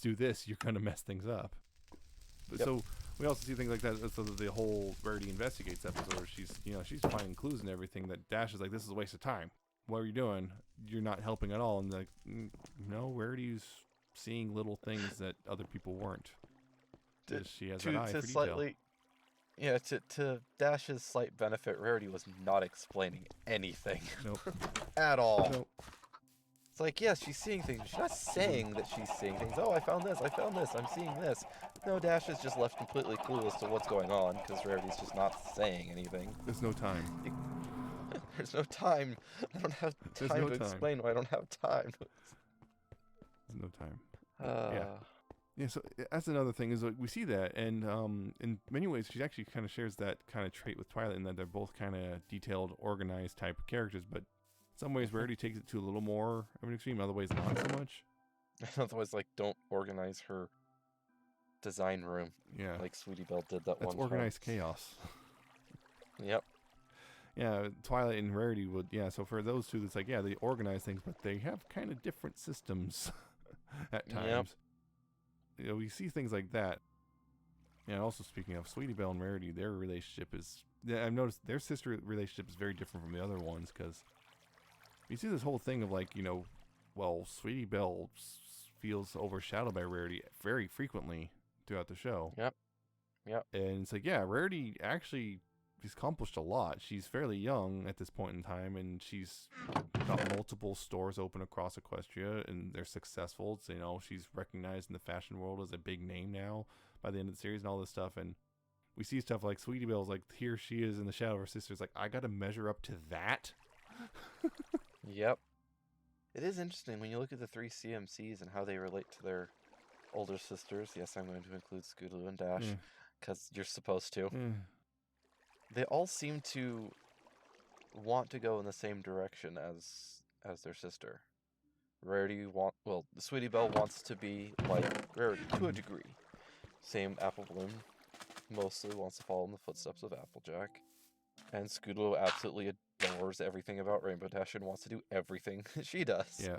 do this, you're gonna mess things up. But Yep. so we also see things like that. So the whole Rarity investigates episode, where she's finding clues and everything. That Dash is like, this is a waste of time. What are you doing? You're not helping at all. And like, no, Rarity's seeing little things that other people weren't. Because she has that eye To for detail. slightly, yeah, to Dash's slight benefit, Rarity was not explaining anything Nope. at all. Nope. It's like, yes, she's seeing things. She's not saying that she's seeing things. Oh, I found this, I'm seeing this. No, Dash is just left completely clueless to what's going on because Rarity's just not saying anything. There's no time. There's no time. I don't have There's time no to time. explain why I don't have time. There's no time. Yeah. Yeah, so that's another thing is like we see that, and in many ways she actually kind of shares that kind of trait with Twilight in that they're both kind of detailed, organized type of characters, but in some ways Rarity takes it to a little more of an extreme, other ways not so much. Otherwise, like, don't organize her design room. Yeah, Like Sweetie Belle did that that's one organized time. chaos. Yep. Yeah, Twilight and Rarity would, yeah, so for those two, it's like, yeah, they organize things, but they have kind of different systems at times. Yep. You know, we see things like that. Yeah, also speaking of Sweetie Belle and Rarity, their relationship is, yeah, I've noticed their sister relationship is very different from the other ones, because you see this whole thing of like, well, Sweetie Belle feels overshadowed by Rarity very frequently throughout the show. Yep. Yep. And it's like, yeah, Rarity actually has accomplished a lot. She's fairly young at this point in time, and she's got multiple stores open across Equestria, and they're successful. So, she's recognized in the fashion world as a big name now by the end of the series and all this stuff. And we see stuff like Sweetie Belle's like, here she is in the shadow of her sister's like, I got to measure up to that. Yep. It is interesting when you look at the three CMCs and how they relate to their older sisters. Yes, I'm going to include Scootaloo and Dash because you're supposed to. They all seem to want to go in the same direction as their sister. Sweetie Belle wants to be like Rarity to a degree. Same Apple Bloom mostly wants to follow in the footsteps of Applejack. And Scootaloo absolutely adores everything about Rainbow Dash and wants to do everything she does. Yeah.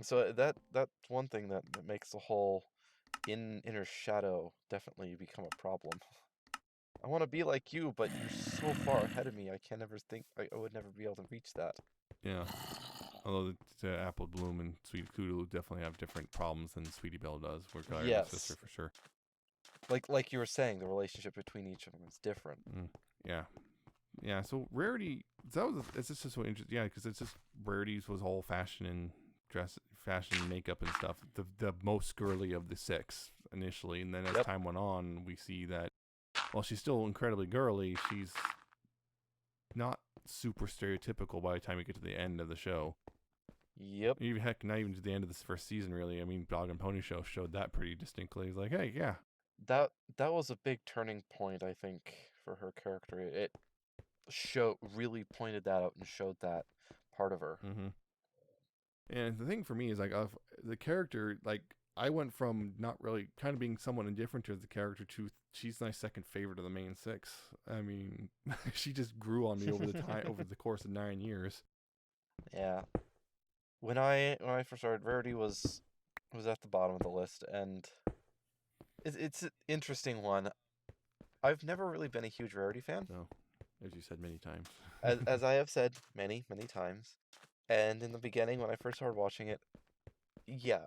So that's one thing that makes the whole inner shadow definitely become a problem. I want to be like you, but you're so far ahead of me. I can never think I would never be able to reach that. Yeah. Although the Apple Bloom and Sweet Scootaloo definitely have different problems than Sweetie Belle does. We're Yes. sister for sure. Like you were saying, the relationship between each of them is different. Yeah. Yeah, so Rarity, it's just so interesting. Yeah, because it's just Rarity's was all fashion and fashion and makeup and stuff. The most girly of the six initially, and then as time went on, we see that while she's still incredibly girly, she's not super stereotypical by the time we get to the end of the show. Yep. Even heck, not even to the end of this first season, really. I mean, Dog and Pony Show showed that pretty distinctly. It's like, hey, yeah. That was a big turning point, I think, for her character. It really pointed that out and showed that part of her. And the thing for me is like the character, like I went from not really kind of being somewhat indifferent to the character to she's my second favorite of the main six. I mean, she just grew on me over the course of 9 years. Yeah. When I first started, Rarity was at the bottom of the list, and it's an interesting one. I've never really been a huge Rarity fan. No, as you said many times. as I have said many times. And in the beginning, when I first started watching it, yeah,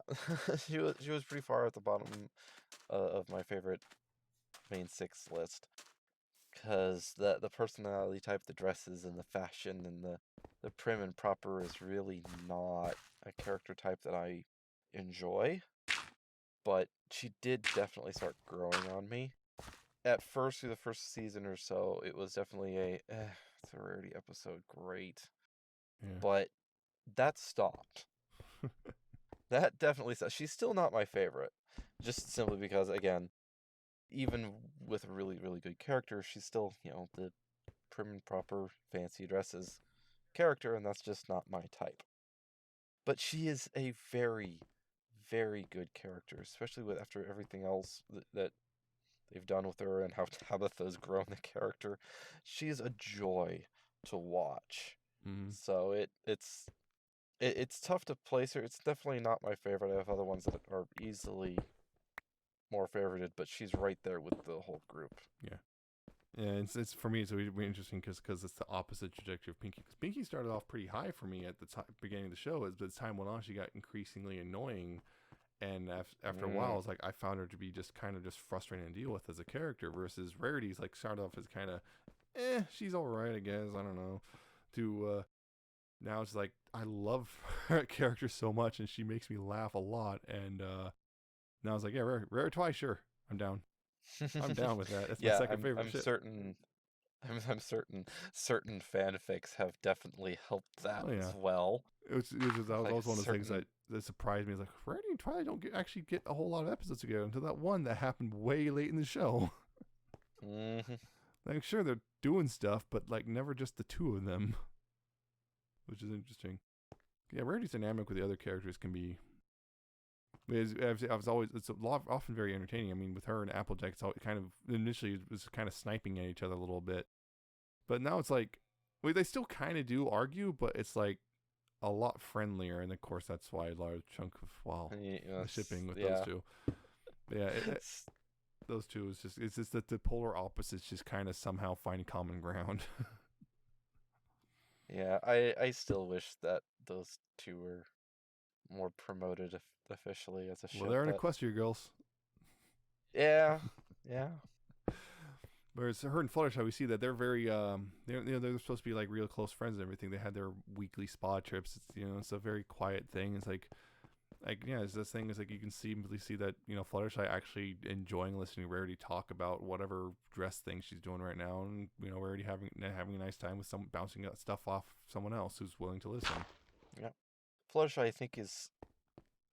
she was pretty far at the bottom of my favorite main six list, because the personality type, the dresses and the fashion and the prim and proper is really not a character type that I enjoy. But she did definitely start growing on me. At first, through the first season or so, it was definitely it's a Rarity episode, great. Yeah. But that stopped. That definitely stopped. She's still not my favorite, just simply because, again, even with a really, really good character, she's still, the prim and proper, fancy dresses character, and that's just not my type. But she is a very, very good character, especially after everything else that they've done with her and how Tabitha has grown the character. She is a joy to watch. So it's it's tough to place her. It's definitely not my favorite. I have other ones that are easily more favorited, but she's right there with the whole group. Yeah. Yeah, it's for me. It's really interesting because it's the opposite trajectory of Pinky. Because Pinky started off pretty high for me at the beginning of the show. As the time went on, she got increasingly annoying, and after a while, it's like I found her to be just kind of just frustrating to deal with as a character. Versus Rarity's like started off as kind of, she's all right, I guess. I don't know. To now it's like I love her character so much, and she makes me laugh a lot. And now it's like, yeah, Rare twice, sure, I'm down. I'm down with that. That's my Yeah, second favorite I'm shit. certain I'm certain certain fanfics have definitely helped that Oh yeah. as well. That was Like a also one of the things certain that surprised me. Is like Rarity and Twilight don't actually get a whole lot of episodes together until that one that happened way late in the show. Mhm. Like sure they're doing stuff, but like never just the two of them, which is interesting. Yeah, Rarity's dynamic with the other characters can be. I was always it's often very entertaining. I mean, with her and Applejack, it's all kind of initially it was kind of sniping at each other a little bit, but now it's like, well, they still kind of do argue, but it's like a lot friendlier, and of course that's why a large chunk of the shipping with those Yeah. two. But yeah, those two is just it's just that the polar opposites just kind of somehow find common ground. Yeah, I still wish that those two were more promoted officially as a Well, ship, they're in but Equestria girls. yeah, yeah. Whereas her and Fluttershy, we see that they're very they're supposed to be like real close friends and everything. They had their weekly spa trips. It's it's a very quiet thing. It's like yeah, it's this thing is like you can see that Fluttershy actually enjoying listening to Rarity talk about whatever dress thing she's doing right now, and Rarity having a nice time with some bouncing stuff off someone else who's willing to listen. Yeah. Fluttershy, I think, is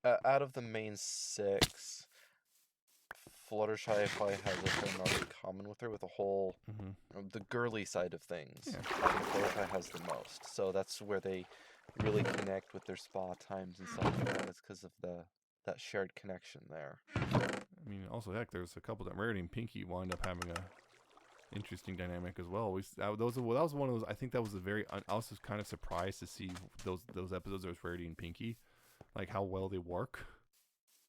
out of the main six, Fluttershy probably has a fair amount in common with her with the whole the girly side of things. Yeah. I think Fluttershy has the most, so that's where they really connect with their spa times and stuff like that. It's because of that shared connection there. I mean, also heck, there's a couple that Rarity and Pinky wind up having a interesting dynamic as well. That was one of those. I think that was a very. I was just kind of surprised to see those episodes. There was Rarity and Pinky, like how well they work.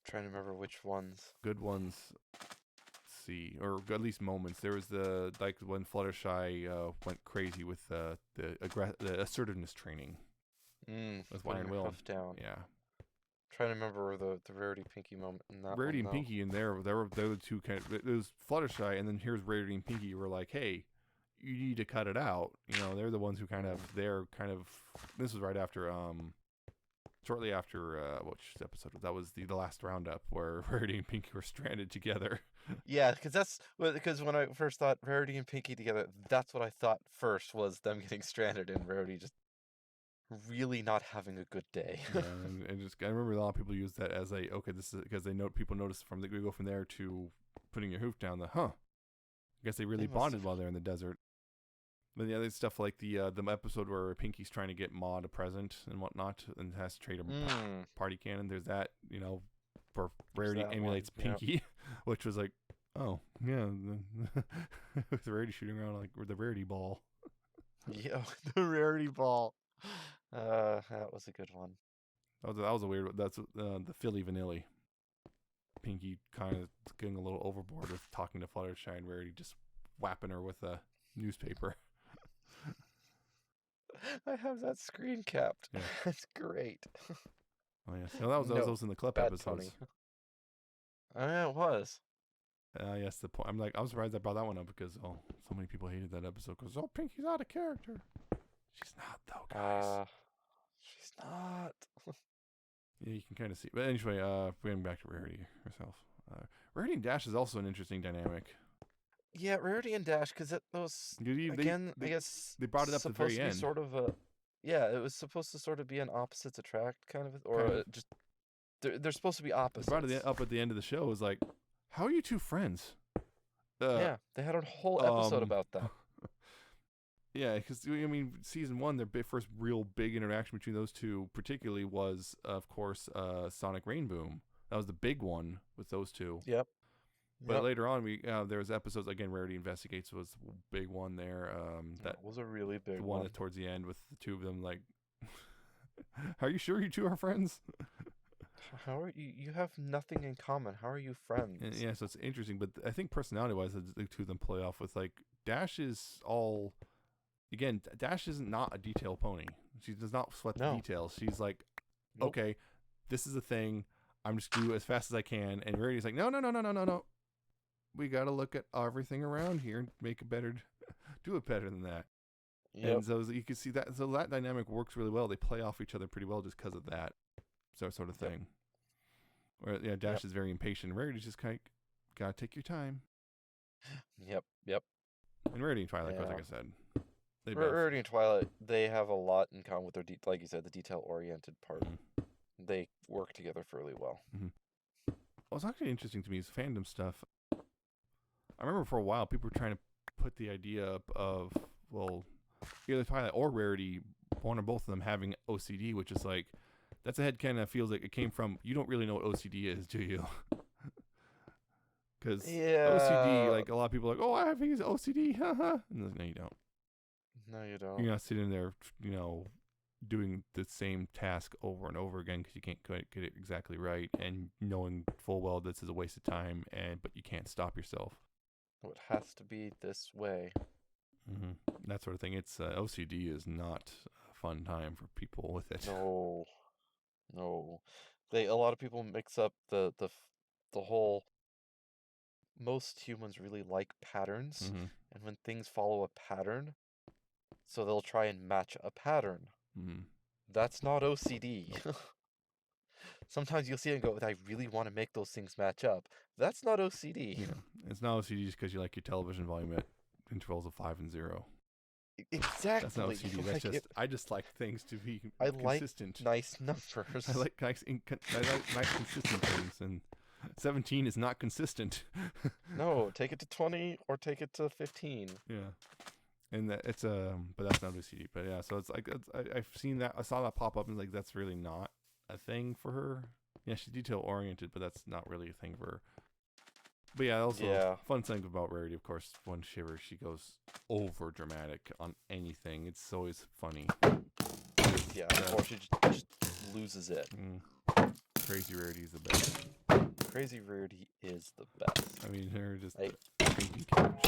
Trying to remember which ones. Good ones. Let's see, or at least moments. There was the like when Fluttershy went crazy with the assertiveness training with Putting Iron her Will. hoof down. Yeah. Trying to remember the Rarity Pinky moment in that Rarity one, and though. Pinky in there, they were the two kind of. It was Fluttershy, and then here's Rarity and Pinky. Were like, hey, you need to cut it out. They're the ones who kind of. They're kind of. This was right after shortly after which episode that was the last roundup where Rarity and Pinky were stranded together. Yeah, because when I first thought Rarity and Pinky together, that's what I thought first was them getting stranded and Rarity just really not having a good day. and just I remember a lot of people use that as this is because people notice we go from there to putting your hoof down. I guess they really bonded while they're in the desert. Then the other stuff like the episode where Pinky's trying to get Maud a present and whatnot and has to trade a party cannon. There's that, where Rarity emulates Pinky, which was like, oh yeah, with Rarity shooting around like with the Rarity ball. Yeah, the Rarity ball. That was a good one. That was a weird one. That's the Philly Vanilli. Pinky kind of getting a little overboard with talking to Fluttershy and Rarity just whapping her with a newspaper. I have that screen capped. Yeah. That's great. Oh yes, no, that was in the clip Bad episodes. Oh yeah, it was. Yes, the point. I'm surprised I brought that one up because so many people hated that episode because Pinky's out of character. She's not though, guys. She's not. Yeah, you can kind of see. But anyway, getting back to Rarity herself. Rarity and Dash is also an interesting dynamic. Yeah, Rarity and Dash, because it was I guess they brought it up at the very end. Sort of it was supposed to sort of be an opposites attract kind of, or just they're supposed to be opposites. They brought it up at the end of the show. It was like, how are you two friends? Yeah, they had a whole episode about that. Yeah, because I mean, season one, their first real big interaction between those two, particularly, was of course Sonic Rainboom. That was the big one with those two. Yep. But later on, there was episodes again. Rarity Investigates was the big one there. That was a really big one. Towards the end with the two of them, like Are you sure you two are friends? How are you? You have nothing in common. How are you friends? And yeah, so it's interesting. But I think personality-wise, the two of them play off with like Dash is all. Again, Dash is not a detail pony. She does not sweat the No. details. She's like, Nope. okay, this is a thing. I'm just gonna do it as fast as I can. And Rarity's like, no, no, no, no, no, no, no. We gotta look at everything around here and make it better, do it better than that. Yep. And so you can see that. So that dynamic works really well. They play off each other pretty well just because of that sort of thing. Where yeah, Dash is very impatient. Rarity's just kind of gotta take your time. Yep. Yep. And Rarity and Twilight, Yeah. like I said, they both. Rarity and Twilight, they have a lot in common with their, like you said, the detail-oriented part. Mhm. They work together fairly well. What's actually interesting to me is fandom stuff. I remember for a while people were trying to put the idea up of, well, either Twilight or Rarity, one or both of them having OCD, which is like, that's a headcanon that feels like it came from, you don't really know what OCD is, do you? Because OCD, like a lot of people are like, oh, I have OCD, haha. No, you don't. No, you don't. You're not sitting there, doing the same task over and over again because you can't get it exactly right, and knowing full well this is a waste of time, but you can't stop yourself. It has to be this way. That sort of thing. It's OCD is not a fun time for people with it. No. A lot of people mix up the whole. Most humans really like patterns, and when things follow a pattern, so they'll try and match a pattern. That's not OCD. Sometimes you'll see it and go, I really want to make those things match up. That's not OCD. Yeah. It's not OCD just because you like your television volume at intervals of 5 and 0. Exactly. That's not OCD. That's just I just like things to be consistent. Like nice numbers. I like nice consistent things, and 17 is not consistent. No, take it to 20 or take it to 15. Yeah. And that it's but that's not OCD. But yeah, so it's like I've seen that. I saw that pop up and like that's really not a thing for her. Yeah, she's detail oriented, but that's not really a thing for her. But yeah, also fun thing about Rarity, of course, one shiver, she goes over dramatic on anything. It's always funny. Yeah, or she just loses it. Crazy Rarity is the best. Crazy Rarity is the best. I mean, her just crazy couch.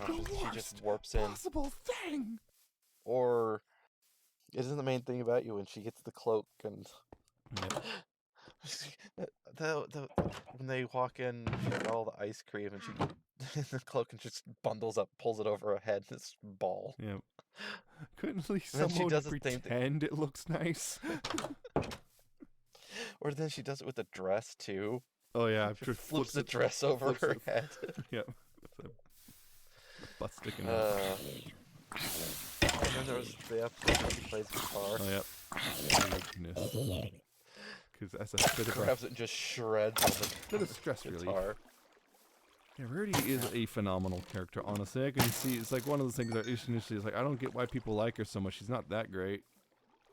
She just warps in. Possible thing. Or isn't the main thing about you when she gets the cloak and when they walk in, she's got all the ice cream and she the cloak and just bundles up, pulls it over her head, this ball. Yeah. Couldn't at least someone pretend it looks nice. Or then she does it with the dress too. Oh yeah, she flips the dress over her head. Yep. Butt sticking out. And then there was the episode where she plays guitar. Oh yep. Oh goodness. Because that's a bit of grabs it and just shreds on the bit of stress guitar. Relief. Yeah, Rarity is a phenomenal character. Honestly, I can see it's like one of those things that initially is like I don't get why people like her so much. She's not that great.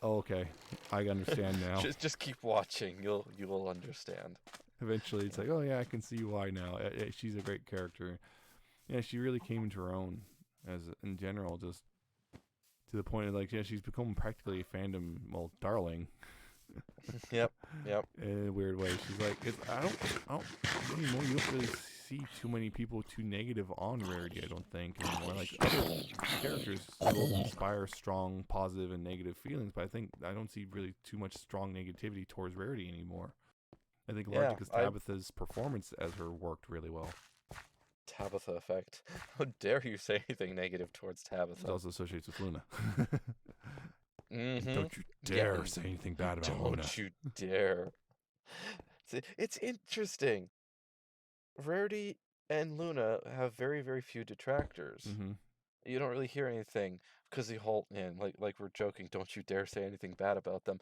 Oh, okay, I understand now. just keep watching. You will understand. Eventually, it's like, oh yeah, I can see why now. She's a great character. Yeah, she really came into her own as in general, just to the point of like, yeah, she's become practically a fandom, darling. Yep. In a weird way, she's like, I don't anymore. You don't really see too many people too negative on Rarity. I don't think anymore. Like other characters will inspire strong, positive, and negative feelings, but I don't see really too much strong negativity towards Rarity anymore. I think largely because Tabitha's performance as her worked really well. Tabitha effect. How dare you say anything negative towards Tabitha? It also associates with Luna. Mm-hmm. Don't you dare say anything bad about Luna. Don't you dare. It's interesting. Rarity and Luna have very, very few detractors. You don't really hear anything because the whole, like we're joking, don't you dare say anything bad about them.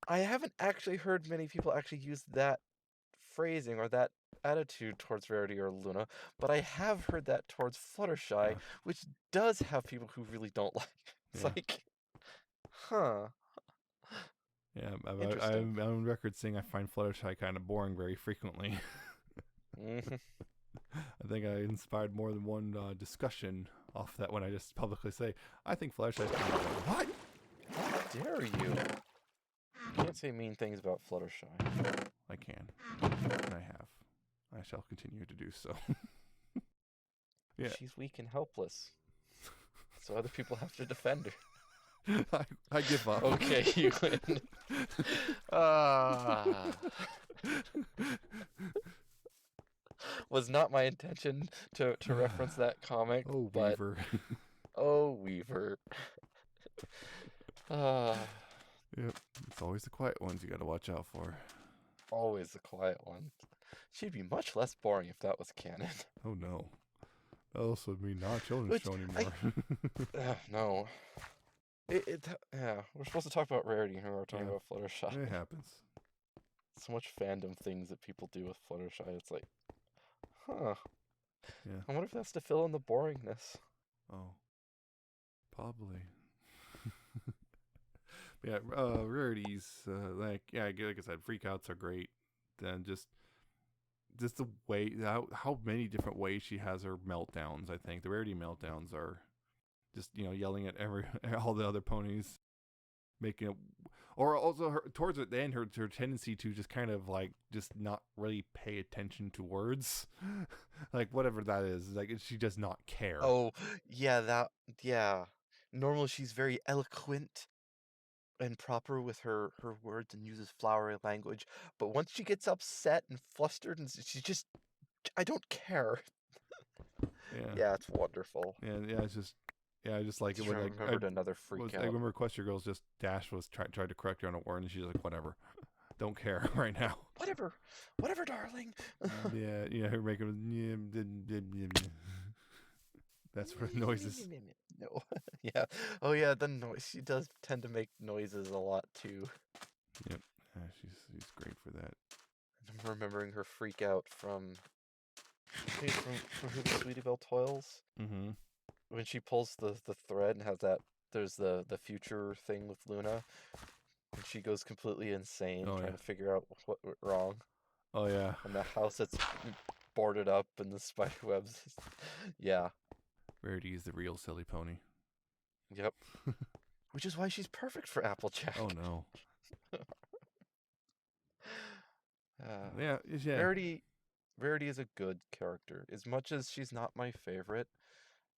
I haven't actually heard many people actually use that phrasing or that attitude towards Rarity or Luna, but I have heard that towards Fluttershy, which does have people who really don't like. It's like, huh. Yeah, I'm on record saying I find Fluttershy kind of boring very frequently. I think I inspired more than one discussion off that when I just publicly say, I think Fluttershy's kind of boring. What? dare you? You can't say mean things about Fluttershy. I can. And I have. I shall continue to do so. Yeah. She's weak and helpless. So other people have to defend her. I give up. Okay, you win. Was not my intention to reference that comic, Oh, but Weaver. oh, Weaver. Yep. It's always the quiet ones you gotta watch out for. Always the quiet one. She'd be much less boring if that was canon. Oh no. That also would mean not a children's show anymore. No. Yeah, we're supposed to talk about Rarity here. We're talking about Fluttershy. It happens. So much fandom things that people do with Fluttershy. It's like, huh. Yeah. I wonder if that's to fill in the boringness. Oh. Probably. Yeah, rarities, like I said, freakouts are great. Then just the way how many different ways she has her meltdowns. I think the rarity meltdowns are just yelling at all the other ponies, making it, or also towards the end her tendency to just kind of like just not really pay attention to words, like whatever that is, like she does not care. Oh yeah, normally she's very eloquent and proper with her words and uses flowery language, but once she gets upset and flustered and she's just, I don't care. Yeah, it's wonderful. Yeah, it's just, I just like it when I remembered another freak out. I remember Equestria Girls, just Dash was tried to correct her on a word and she's like, whatever, don't care right now. Whatever, darling. Yeah, her making that's for noises. No. Yeah. Oh yeah, the noise. She does tend to make noises a lot too. Yep. She's great for that. I'm remembering her freak out from Who the Sweetie Belle Toils. Mm-hmm. When she pulls the thread and has that, there's the future thing with Luna, and she goes completely insane trying to figure out what went wrong. Oh yeah. And the house that's boarded up and the spider webs. Yeah. Rarity is the real silly pony. Yep. Which is why she's perfect for Applejack. Oh no. Yeah. Yeah. Rarity is a good character. As much as she's not my favorite,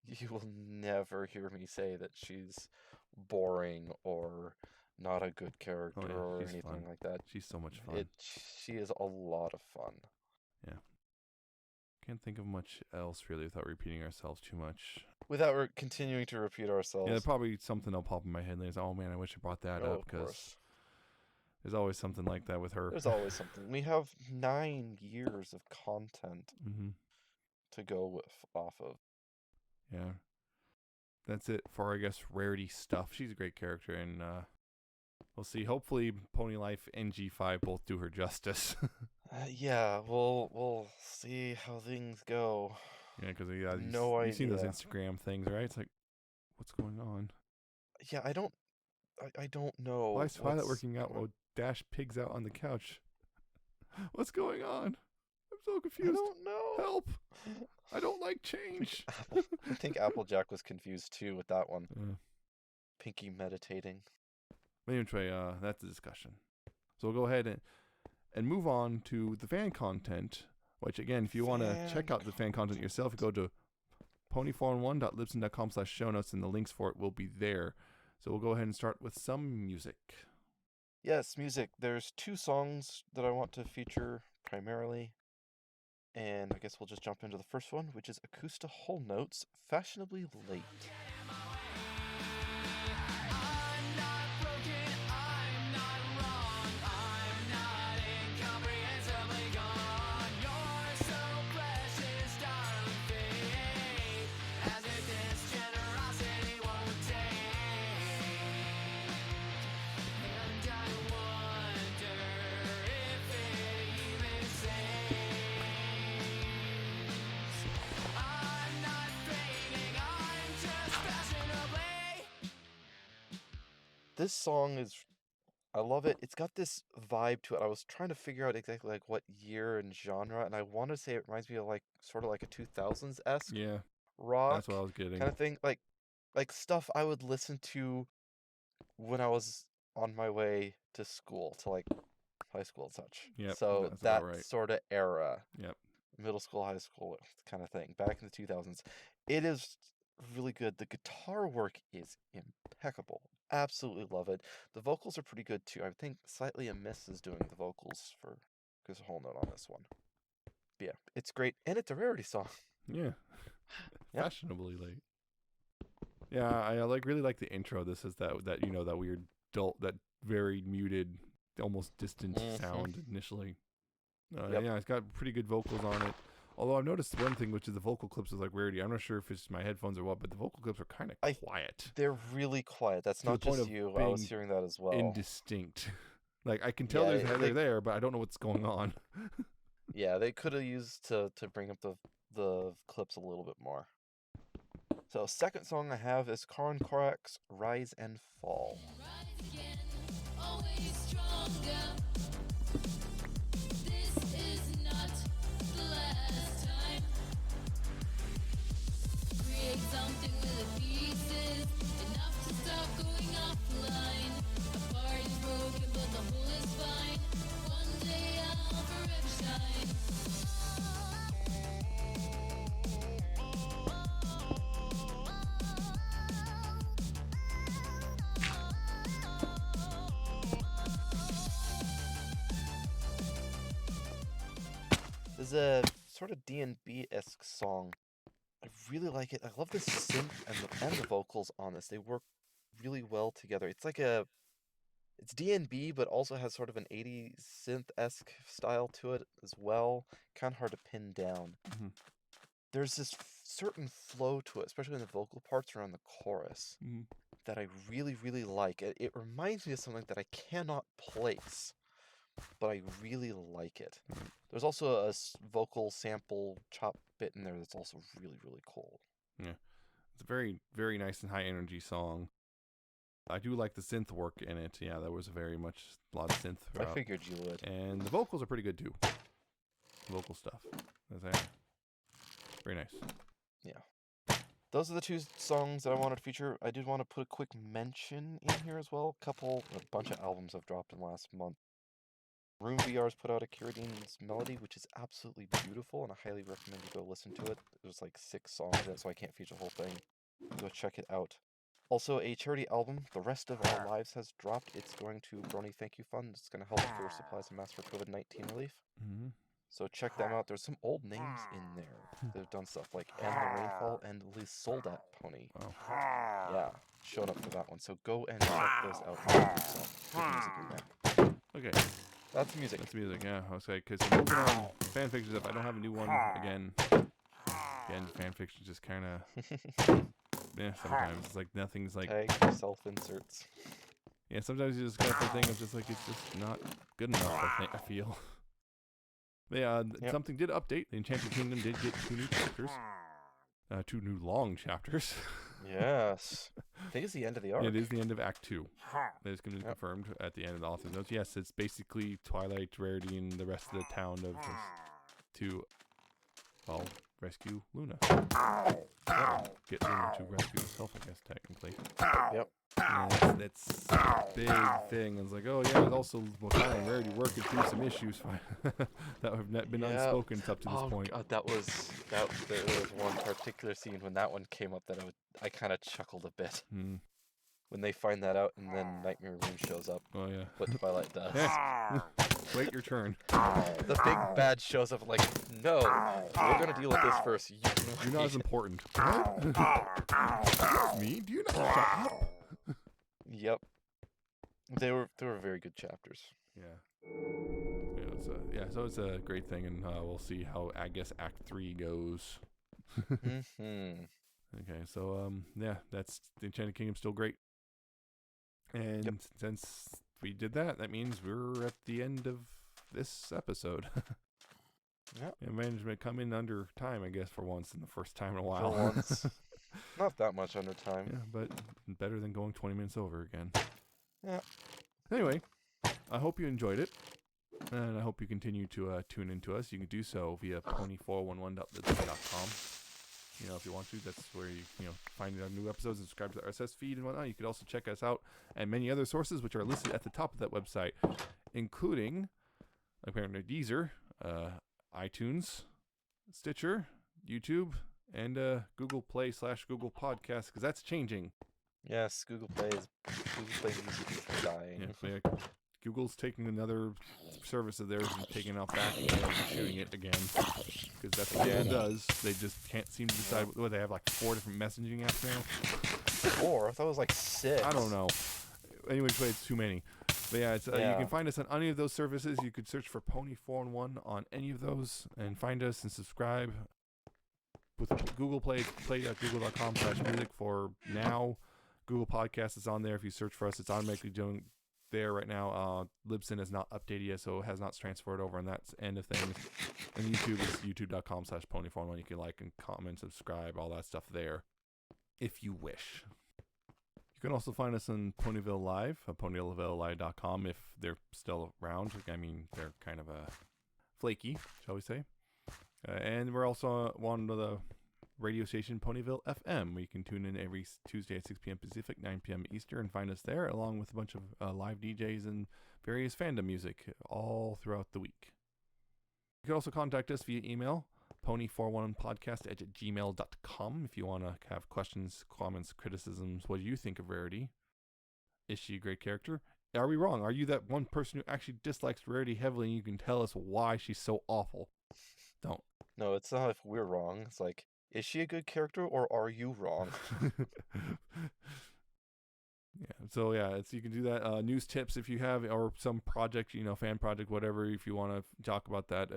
you will never hear me say that she's boring or not a good character or anything like that. She's so much fun. She is a lot of fun. Yeah. Can't think of much else really without repeating ourselves too much. Without continuing to repeat ourselves. Yeah, probably something will pop in my head and oh man, I wish I brought that up, because there's always something like that with her. There's always something. We have 9 years of content to go off of. Yeah. That's it for, I guess, Rarity stuff. She's a great character, and we'll see. Hopefully, Pony Life and G5 both do her justice. Yeah, we'll see how things go. Yeah, because you've seen those Instagram things, right? It's like, what's going on? Yeah, I don't know. Why is Twilight working out while Dash pigs out on the couch? What's going on? I'm so confused. I don't know. Help! I don't like change. I think Applejack was confused too with that one. Pinky meditating. But anyway, that's the discussion. So we'll go ahead and move on to the fan content, which again, if you want to check out the fan content yourself, go to pony411.libsyn.com/show notes and the links for it will be there. So we'll go ahead and start with some music. Yes, music. There's 2 songs that I want to feature primarily. And I guess we'll just jump into the first one, which is Acoustic Whole Notes, Fashionably Late. This song is, I love it. It's got this vibe to it. I was trying to figure out exactly like what year and genre, and I want to say it reminds me of like sort of like a 2000s-esque rock. That's what I was getting. Kind of thing, like stuff I would listen to when I was on my way to school, to like high school and such. Yep, So that's that about right. sort of era, Yep. middle school, high school kind of thing, back in the 2000s. It is really good. The guitar work is impeccable. Absolutely love it. The vocals are pretty good too. I think slightly amiss is doing the vocals for Gives a Whole Note on this one. But yeah, it's great, and it's a Rarity song. Yeah. Yep. Fashionably late. Yeah, I really like the intro. This is that that weird that very muted, almost distant sound initially. Yep. Yeah, it's got pretty good vocals on it. Although I've noticed one thing, which is the vocal clips is like Rarity. I'm not sure if it's my headphones or what, but the vocal clips are kind of quiet. They're really quiet. That's To the not point just of you. I was being hearing that as well. Indistinct. Like I can tell Yeah, they're there, but I don't know what's going on. Yeah, they could have used to bring up the clips a little bit more. So second song I have is Karan Korak's Rise and Fall. Rise again, always stronger. This is not the last time. Create something with the pieces, enough to stop going offline. A part is broken, but the whole is fine. One day I'll forever shine. This is a sort of D&B-esque song. I really like it. I love the synth and the vocals on this. They work really well together. It's like it's D&B, but also has sort of an 80s synth-esque style to it as well. Kind of hard to pin down. Mhm. There's this certain flow to it, especially in the vocal parts around the chorus, that I really, really like. It reminds me of something that I cannot place, but I really like it. There's also a vocal sample chop bit in there that's also really, really cool. Yeah. It's a very, very nice and high energy song. I do like the synth work in it. Yeah, there was a lot of synth I throughout. figured you would. And the vocals are pretty good too. Vocal stuff. Very nice. Yeah. Those are the two songs that I wanted to feature. I did want to put a quick mention in here as well. A bunch of albums I've dropped in the last month. Room VR's put out a Kiridine's Melody, which is absolutely beautiful, and I highly recommend you go listen to it. There's like 6 songs in it, so I can't feature the whole thing. Go check it out. Also, a charity album, The Rest of Our Lives, has dropped. It's going to Brony Thank You Fund. It's going to help for supplies and masks for COVID-19 relief. So check them out. There's some old names in there. They've done stuff like And the Rainfall and Liz Soldat Pony. Wow. Yeah, showed up for that one. So go and check those out for yourself. Good music in there. Okay. That's music. That's music, yeah. I was like, because I'm moving on fanfiction stuff. I don't have a new one again. Again, fanfiction just kind of, yeah, sometimes it's like nothing's like. Tag self-inserts. Yeah, sometimes you just got the thing of just like it's just not good enough. I feel. Yeah, something did update. The Enchanted Kingdom did get 2 new chapters, 2 new long chapters. Yes. I think it's the end of the arc. It is the end of Act 2. That is going to be confirmed at the end of the author notes. Yes, it's basically Twilight, Rarity, and the rest of the town of to, well, rescue Luna. Get Luna to rescue herself, I guess, technically. Yep. And that's a big thing. It's like, oh yeah, it's also Wakanda and Rarity working through some issues that have been unspoken up to this point. God, there was one particular scene when that one came up that I kind of chuckled a bit. When they find that out and then Nightmare Moon shows up. Oh yeah. What Twilight does. Wait your turn. The big bad shows up like, no, we're gonna deal with this first. You're not as important. Me? Do you not shut up? Yep. They were very good chapters. Yeah. So it's a great thing, and we'll see how I guess Act 3 goes. Okay, so that's the Enchanted Kingdom, still great. And since we did that means we're at the end of this episode. Yep. And management come in under time, I guess, for once, in the first time in a while. For once. Not that much under time. Yeah, but better than going 20 minutes over again. Yeah. Anyway, I hope you enjoyed it. And I hope you continue to tune into us. You can do so via pony411.com. if you want to. That's where you find our new episodes and subscribe to the RSS feed and whatnot. You could also check us out at many other sources, which are listed at the top of that website, including apparently Deezer, iTunes, Stitcher, YouTube, and Google Play / Google Podcast, because that's changing. Yes, Google Play Music is dying. Yeah, Google's taking another service of theirs and taking it off back and shooting it again. Because that's what Google does. They just can't seem to decide what they have, like 4 different messaging apps now. 4? I thought it was like 6. I don't know. Anyway, it's too many. But yeah, you can find us on any of those services. You could search for Pony411 on any of those and find us and subscribe. With Google Play, play.google.com/music for now. Google Podcast is on there. If you search for us, it's automatically doing there right now. Libsyn is not updated yet, so it has not transferred over, and that's the end of things. And YouTube is youtube.com/pony411. You can like and comment, subscribe, all that stuff there, if you wish. You can also find us on Ponyville Live, ponyvillelive.com, if they're still around. I mean, they're kind of flaky, shall we say. And we're also on the radio station Ponyville FM, where you can tune in every Tuesday at 6 p.m. Pacific, 9 p.m. Eastern, and find us there, along with a bunch of live DJs and various fandom music all throughout the week. You can also contact us via email, pony411podcast@gmail.com, if you want to have questions, comments, criticisms. What do you think of Rarity? Is she a great character? Are we wrong? Are you that one person who actually dislikes Rarity heavily, and you can tell us why she's so awful? Don't. No, it's not if we're wrong. It's like, is she a good character or are you wrong? So you can do that. News tips if you have, or some project, fan project, whatever. If you want to talk about that,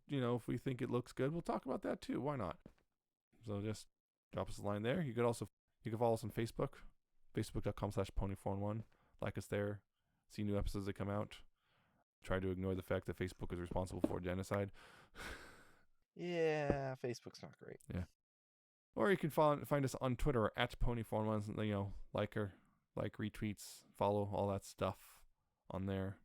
if we think it looks good, we'll talk about that too. Why not? So just drop us a line there. You can follow us on Facebook, facebook.com/pony411. Like us there. See new episodes that come out. Try to ignore the fact that Facebook is responsible for genocide. Yeah, Facebook's not great. Yeah. Or you can find us on Twitter at Pony411. Like retweets, follow, all that stuff on there.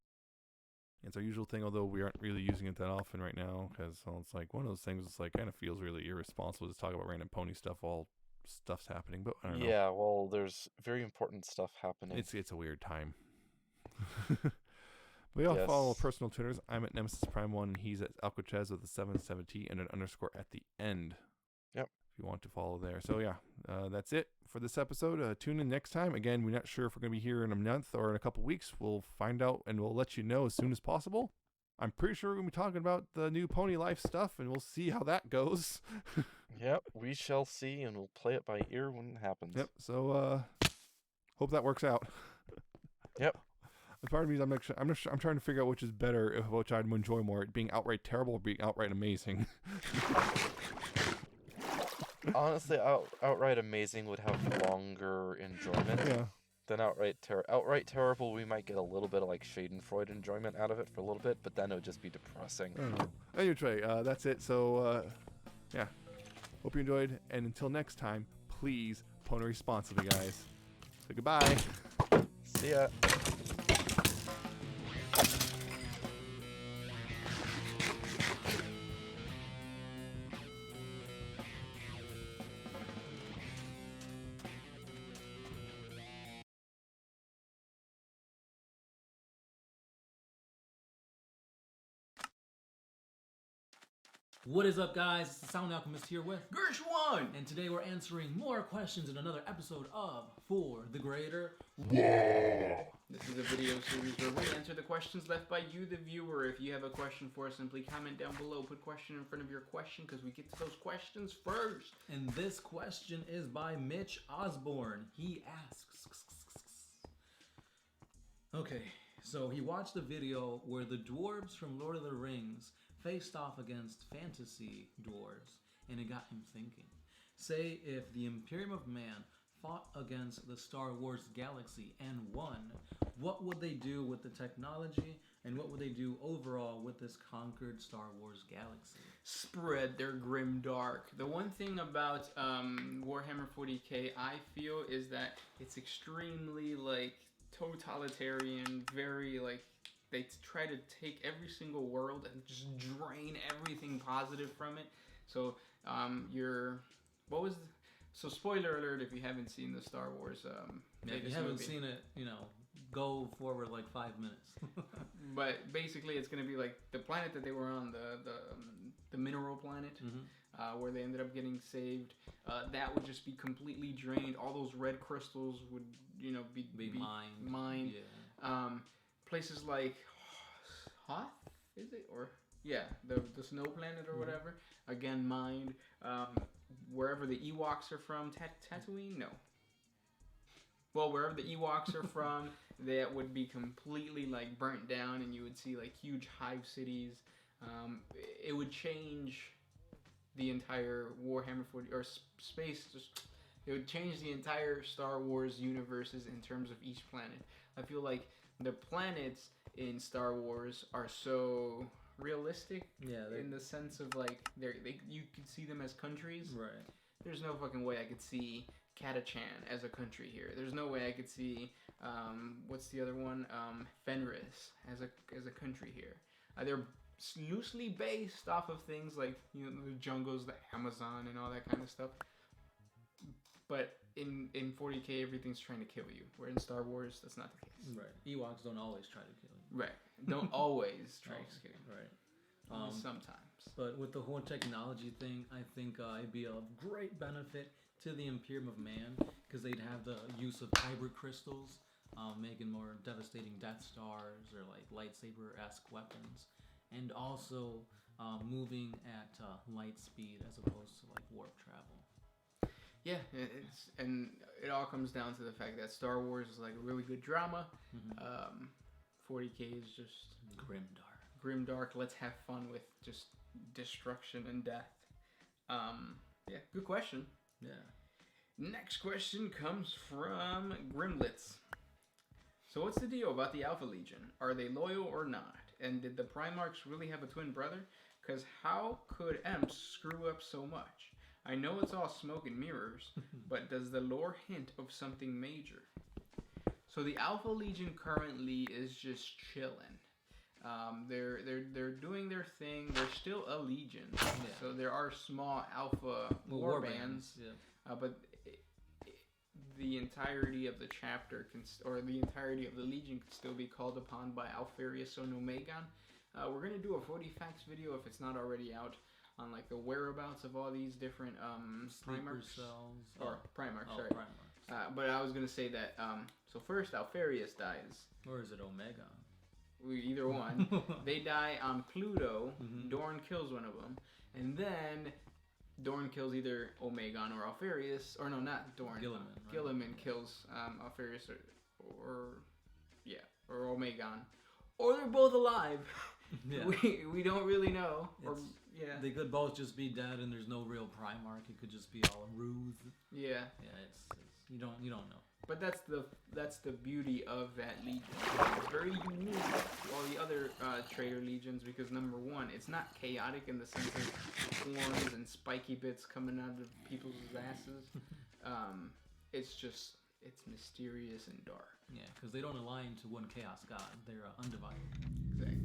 It's our usual thing, although we aren't really using it that often right now, because it's like one of those things. It's like kind of feels really irresponsible to talk about random pony stuff while stuff's happening. But I don't know. Yeah, well, there's very important stuff happening. It's a weird time. We all follow personal Twitters. I'm at Nemesis Prime 1, and he's at Alcatraz with a 77T and an underscore at the end. Yep. If you want to follow there. So that's it for this episode. Tune in next time. Again, we're not sure if we're going to be here in a month or in a couple weeks. We'll find out, and we'll let you know as soon as possible. I'm pretty sure we're going to be talking about the new Pony Life stuff, and we'll see how that goes. Yep, we shall see, and we'll play it by ear when it happens. Yep. So hope that works out. Yep. Part of me is I'm trying to figure out which is better, which I'd enjoy more, it being outright terrible or being outright amazing. Honestly, outright amazing would have longer enjoyment than outright terrible. We might get a little bit of like Schadenfreude enjoyment out of it for a little bit, but then it would just be depressing. Anyway, that's it. So hope you enjoyed, and until next time, please pony responsibly, guys. So goodbye. See ya. What is up, guys? It's the Sound Alchemist here with Gershwan! and today we're answering more questions in another episode of For the Greater. This is a video series where we answer the questions left by you, the viewer. If you have a question for us, simply comment down below. Put question in front of your question because we get to those questions first. And this question is by Mitch Osborne. He asks, okay, so he watched a video where the dwarves from Lord of the Rings faced off against fantasy dwarves, and it got him thinking. Say if the Imperium of Man fought against the Star Wars galaxy and won, what would they do with the technology, and what would they do overall with this conquered Star Wars galaxy? Spread their grim dark. The one thing about Warhammer 40k I feel is that it's extremely like totalitarian, very like they try to take every single world and just drain everything positive from it. So What was? So spoiler alert if you haven't seen the Star Wars. Yeah, if you latest haven't movie. seen it, go forward like 5 minutes. But basically, it's gonna be like the planet that they were on, the mineral planet, where they ended up getting saved. That would just be completely drained. All those red crystals would, be mined. Yeah. Places like Hoth, is it? Or yeah, the snow planet or whatever. Again, mined. Wherever the Ewoks are from, Tatooine? No. Well, wherever the Ewoks are from, that would be completely like burnt down, and you would see like huge hive cities. It would change the entire Warhammer 40 or space. It would change the entire Star Wars universes in terms of each planet. I feel like the planets in Star Wars are so realistic. Yeah. In the sense of like you could see them as countries. Right. There's no fucking way I could see Catachan as a country here. There's no way I could see what's the other one? Fenris as a country here. They're loosely based off of things like the jungles, the Amazon, and all that kind of stuff. But in 40K, everything's trying to kill you. Where in Star Wars, that's not the case. Right. Ewoks don't always try to kill you. Right. Don't always try to kill you. Right. Sometimes. But with the whole technology thing, I think it'd be of great benefit to the Imperium of Man, because they'd have the use of kyber crystals, making more devastating Death Stars or like lightsaber-esque weapons, and also moving at light speed as opposed to like warp travel. Yeah, and it all comes down to the fact that Star Wars is like a really good drama. 40K is just grimdark. Let's have fun with just destruction and death. Yeah, good question. Yeah. Next question comes from Grimlets. So what's the deal about the Alpha Legion? Are they loyal or not? And did the Primarchs really have a twin brother? Because how could Emps screw up so much? I know it's all smoke and mirrors, but does the lore hint of something major? So the Alpha Legion currently is just chilling. They're doing their thing. They're still a legion, so there are small Alpha war bands. Yeah. But the entirety of the chapter or the entirety of the legion can still be called upon by Alfarius on Omegon. We're gonna do a 40 facts video if it's not already out on like the whereabouts of all these different Primarchs cells or Primarchs. Sorry. Primarchs. But I was gonna say that. So first, Alfarius dies. Or is it Omega? Either one. They die on Pluto. Dorn kills one of them, and then Dorn kills either Omegon or Alfarius, or no, not Dorn. Gilliman kills Alfarius or Omegon, or they're both alive. Yeah. We don't really know. They could both just be dead, and there's no real Primarch. It could just be all a ruse. Yeah. Yeah. It's you don't know. But that's the beauty of that legion. It's very unique to all the other traitor legions because number one, it's not chaotic in the sense of horns and spiky bits coming out of people's asses. It's mysterious and dark. Yeah, because they don't align to one chaos god. They're undivided. Exactly.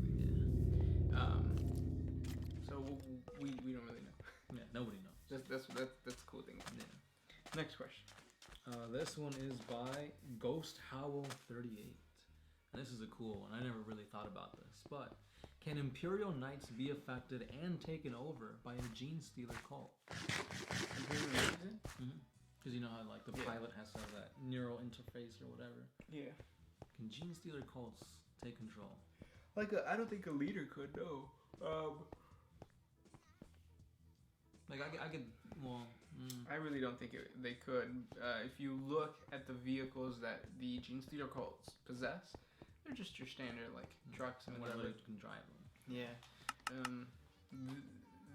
Yeah. So we don't really know. Yeah, nobody knows. That's the cool thing. Yeah. Next question. This one is by Ghost Howl 38. And this is a cool one. I never really thought about this, but can Imperial Knights be affected and taken over by a gene stealer cult? Because you know how like the pilot has to have that neural interface or whatever. Yeah. Can gene stealer cults take control? I don't think a leader could. No. I could. Well. I really don't think they could. If you look at the vehicles that the Gene Stealer cults possess, they're just your standard trucks and whatever. Anybody can drive them. Yeah.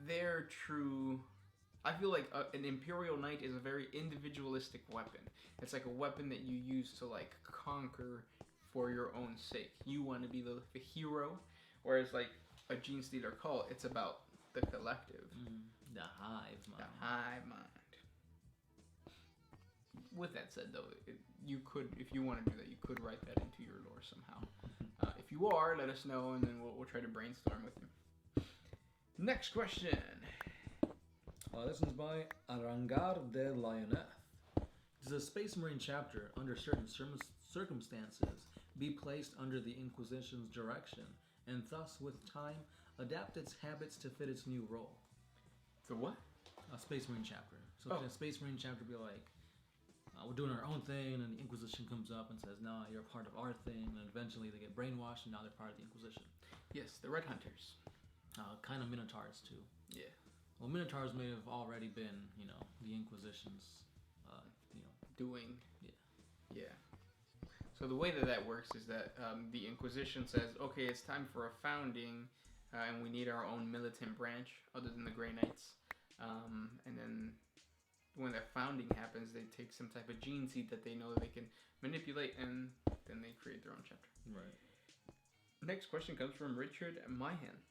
They're true. I feel like an Imperial Knight is a very individualistic weapon. It's like a weapon that you use to conquer for your own sake. You want to be the hero, whereas a Gene Stealer cult, it's about the collective. The hive mind. The hive mind. With that said, though, you could, if you want to do that, you could write that into your lore somehow. If you are, let us know, and then we'll try to brainstorm with you. Next question. This one's by Arangar de Lioneth. Does a Space Marine chapter, under certain circumstances, be placed under the Inquisition's direction, and thus, with time, adapt its habits to fit its new role? The what? A Space Marine chapter. So Oh. can a Space Marine chapter be like, we're doing our own thing, and the Inquisition comes up and says, no, you're a part of our thing, and eventually they get brainwashed, and now they're part of the Inquisition. Yes, the Red Hunters. Kind of Minotaurs, too. Yeah. Well, Minotaurs may have already been, the Inquisition's, Doing. Yeah. Yeah. So the way that works is that the Inquisition says, okay, it's time for a founding, and we need our own militant branch other than the Grey Knights. And then when that founding happens, they take some type of gene seed that they know they can manipulate, and then they create their own chapter. Right. Next question comes from Richard Myhan.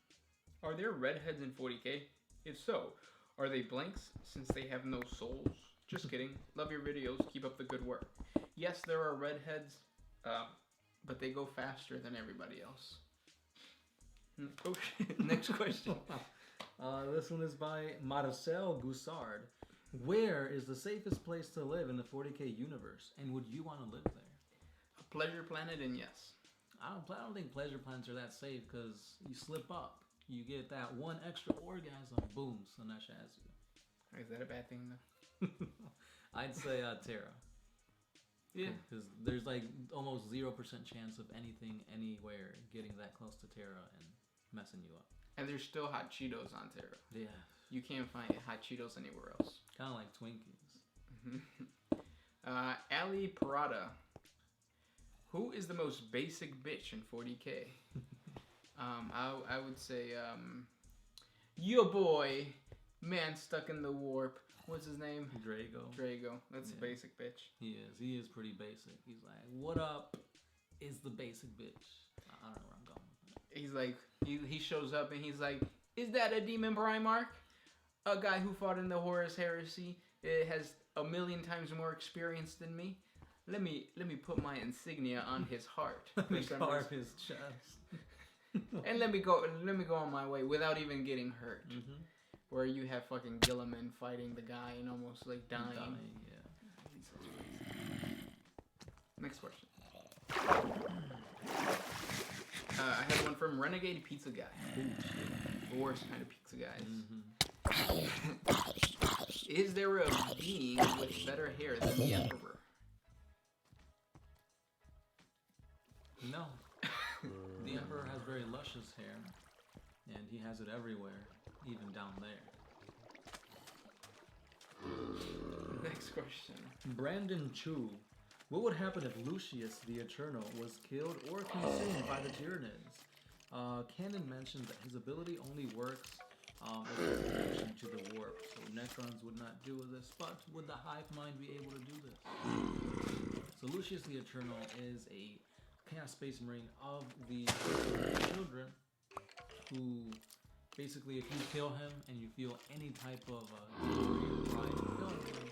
Are there redheads in 40k? If so, are they blanks since they have no souls? Just kidding. Love your videos. Keep up the good work. Yes, there are redheads, but they go faster than everybody else. Oh shit. Next question. This one is by Marcel Goussard. Where is the safest place to live in the 40k universe, and would you want to live there? A pleasure planet, and yes. I don't think pleasure planets are that safe, because you slip up, you get that one extra orgasm, boom, Slanesh has you. Is that a bad thing though? I'd say Terra. Yeah. Because there's like almost 0% chance of anything anywhere getting that close to Terra and messing you up. And there's still hot Cheetos on Terra. Yeah. You can't find hot Cheetos anywhere else. Kind of like Twinkies. Ali Parada. Who is the most basic bitch in 40k? I would say your boy, man stuck in the warp. What's his name? Drago. That's a basic bitch. He is pretty basic. He's like, what up is the basic bitch? I don't know where I'm going with that. He's like, he shows up and he's like, is that a demon Primarch? A guy who fought in the Horus Heresy, has a million times more experience than me. Let me put my insignia on his heart. Let me for some carve reason. his chest. And let me go on my way without even getting hurt. Mm-hmm. Where you have fucking Gilliman fighting the guy and almost like dying. Yeah. Next question. I had one from Renegade Pizza Guy. The worst kind of pizza guys. Mm-hmm. Is there a being with better hair than the Emperor? No. The Emperor has very luscious hair, and he has it everywhere, even down there. Next question. Brandon Chu. What would happen if Lucius the Eternal was killed or consumed by the Tyranids? Canon mentions that his ability only works as a connection to the warp, so Necrons would not do this, but would the Hive Mind be able to do this? So Lucius the Eternal is a Chaos Space Marine of the Children, who basically, if you kill him and you feel any type of pride in killing him,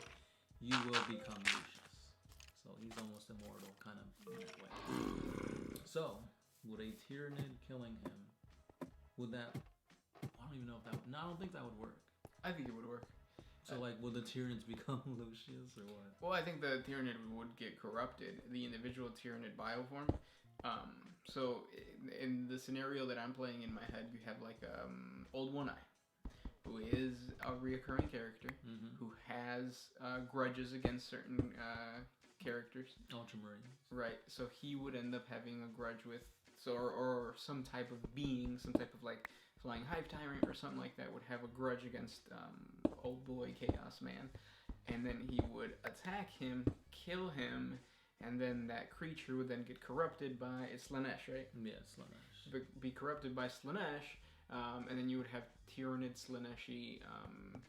you will become Lucius. So he's almost immortal, kind of in that way. So, would a Tyranid killing him, would that, I don't even know if that would, no, I don't think that would work. I think it would work. So like, would the Tyranids become Lucius or what? Well, I think the Tyranid would get corrupted, the individual Tyranid bioform. So in the scenario that I'm playing in my head, you have like Old One Eye, who is a reoccurring character, who has grudges against certain characters. Ultramarines. Right. So he would end up having a grudge with, or some type of being, some type of like Flying Hive Tyrant or something like that would have a grudge against Old Boy Chaos Man, and then he would attack him, kill him, and then that creature would then get corrupted by Slanesh, right? Yeah, Slanesh. Be corrupted by Slanesh, and then you would have Tyranid Slaneshi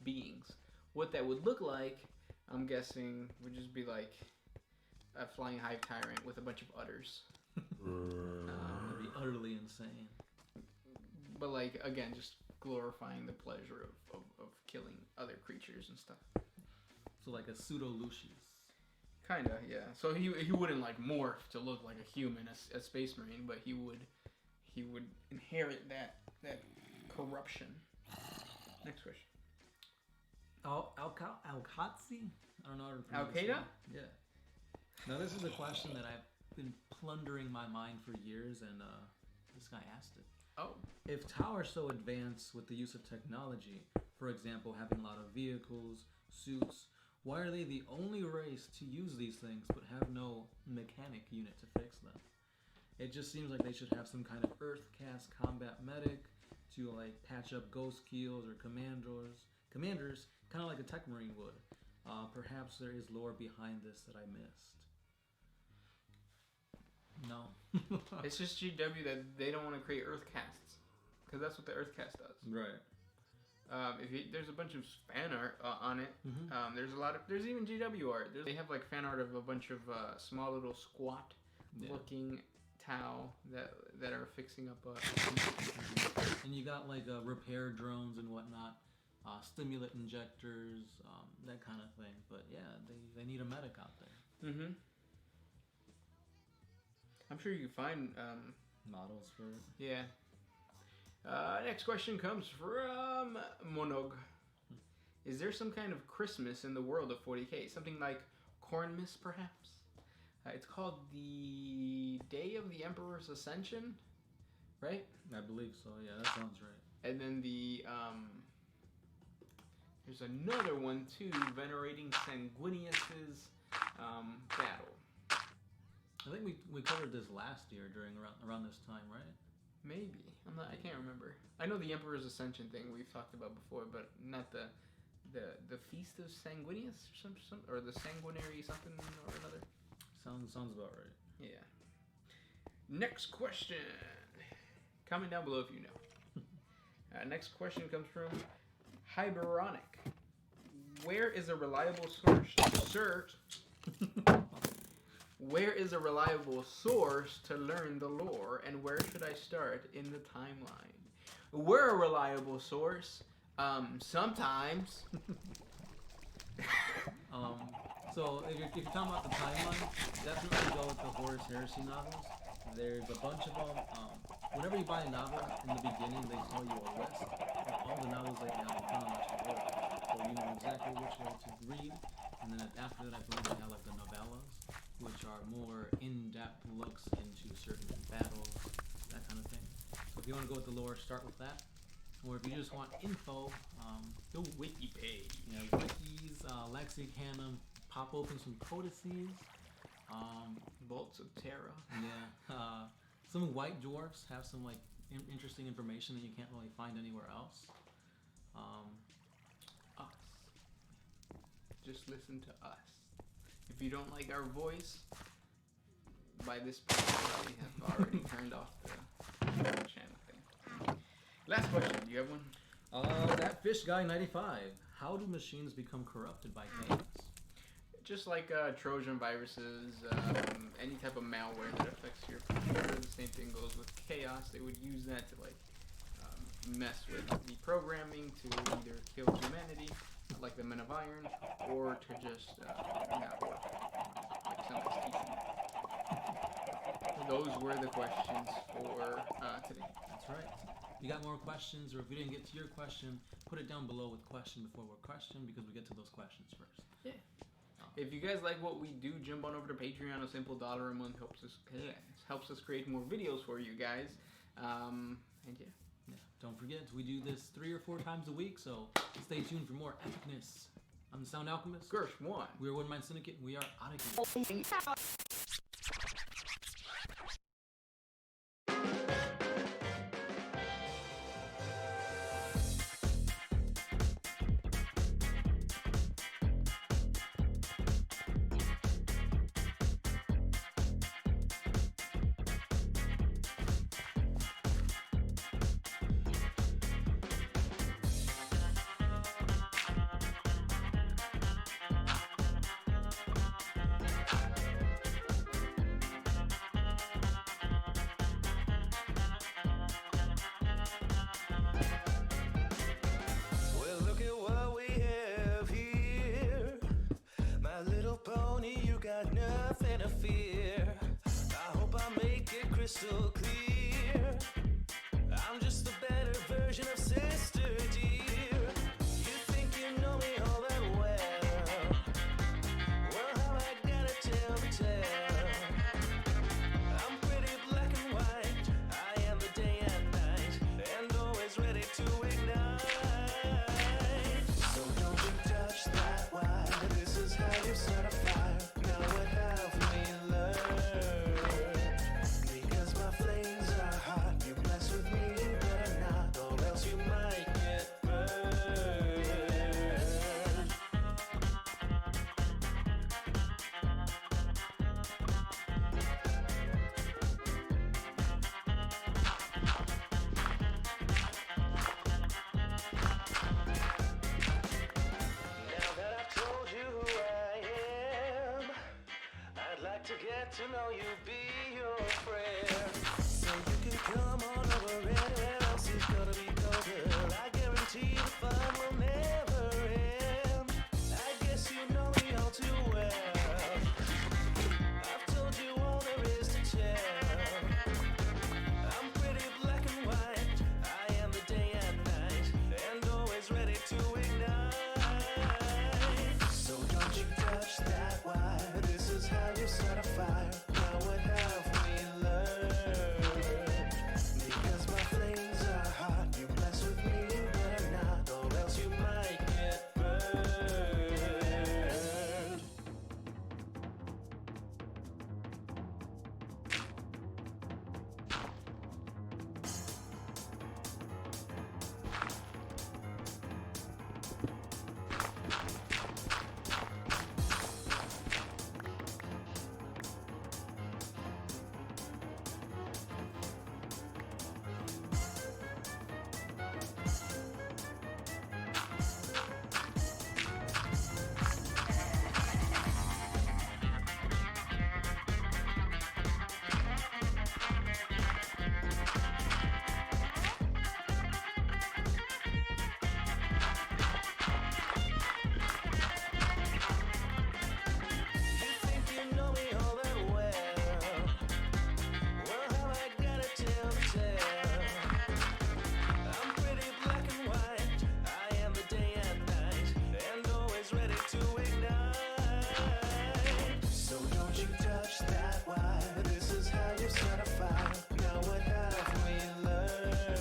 beings. What that would look like, I'm guessing, would just be like a Flying Hive Tyrant with a bunch of udders. That'd be utterly insane. But like, again, just glorifying the pleasure of killing other creatures and stuff. So like a pseudo Lucius. Kinda, yeah. So he wouldn't like morph to look like a human, a space marine, but he would inherit that corruption. Next question. Al-Qatsi? I don't know how to pronounce Al-Qaeda? it. Yeah. Now, this is a question that I've been plundering my mind for years, and this guy asked it. Oh. If Tau are so advanced with the use of technology, for example, having a lot of vehicles, suits, why are they the only race to use these things but have no mechanic unit to fix them? It just seems like they should have some kind of Earth cast combat medic to like patch up ghost keels or commanders, kind of like a tech marine would. Perhaps there is lore behind this that I missed. No. It's just GW that they don't want to create Earth casts, because that's what the Earth cast does. Right. There's a bunch of fan art on it. Mm-hmm. There's even GW art. They have like fan art of a bunch of small little squat looking Tau that are fixing up. And you got like repair drones and whatnot, stimulant injectors, that kind of thing. But yeah, they need a medic out there. Mm-hmm. I'm sure you can find Models for it. Yeah. Next question comes from Monog. Is there some kind of Christmas in the world of 40K? Something like Cornmas, perhaps? It's called the Day of the Emperor's Ascension, right? I believe so. Yeah, that sounds right. And then there's another one too, venerating Sanguinius's battle. I think we covered this last year during around this time, right? Maybe. I can't remember. I know the Emperor's Ascension thing we've talked about before, but not the Feast of Sanguinius or some or the Sanguinary something or another. Sounds about right. Yeah. Next question. Comment down below if you know. Next question comes from Hyberonic. Where is a reliable source? Where is a reliable source to learn the lore, and where should I start in the timeline? We're a reliable source. Sometimes. So if you're talking about the timeline, definitely go with the Horus Heresy novels. There's a bunch of them. Whenever you buy a novel, in the beginning they tell you a list of all the novels they have depending on what you wrote. So you know exactly which one to read. And then after that, I believe they have like the novellas, which are more in-depth looks into certain battles, that kind of thing. So if you want to go with the lore, start with that. Or if you just want info, The wiki page. yeah, wikis, Lexicanum, pop open some codices. Bolts of Terra. Yeah, some white dwarfs have some like interesting information that you can't really find anywhere else. Us. Just listen to us. If you don't like our voice, by this point you probably have already turned off the channel thing. Last question. Do you have one? That fish guy 95. How do machines become corrupted by chaos? Just like Trojan viruses, any type of malware that affects your computer, the same thing goes with chaos. They would use that to like mess with the programming to either kill humanity, like the Men of Iron, or to just not work, like somebody's PC. Those were the questions for today. That's right. You got more questions, or if we didn't get to your question, put it down below with question before we're questioned, because we get to those questions first. Yeah. If you guys like what we do, jump on over to Patreon. A simple $1 a month helps us create more videos for you guys. And yeah. Yeah. Don't forget, we do this 3 or 4 times a week, so stay tuned for more epicness. I'm the Sound Alchemist. Gersh 1. We're One Mind Syndicate, and we are out of here. get to know you, be your friend. So you can come on over, anywhere else is gonna be colder. I guarantee the fun will never end. I guess you know me all too well. I've told you all there is to tell. I'm pretty black and white. I am the day and night, and always ready to ignite. So don't you touch that wire. This is how you set a fire. Now what have we learned? Because my flames are hot. You mess with me, you better not, or else you might get burned. You think you know me all that well? Well, how I got it till the tale. I'm pretty black and white. I am the day and night, and always ready to ignite. So don't you touch that wire. This is how you set a fire. Now what have we learned?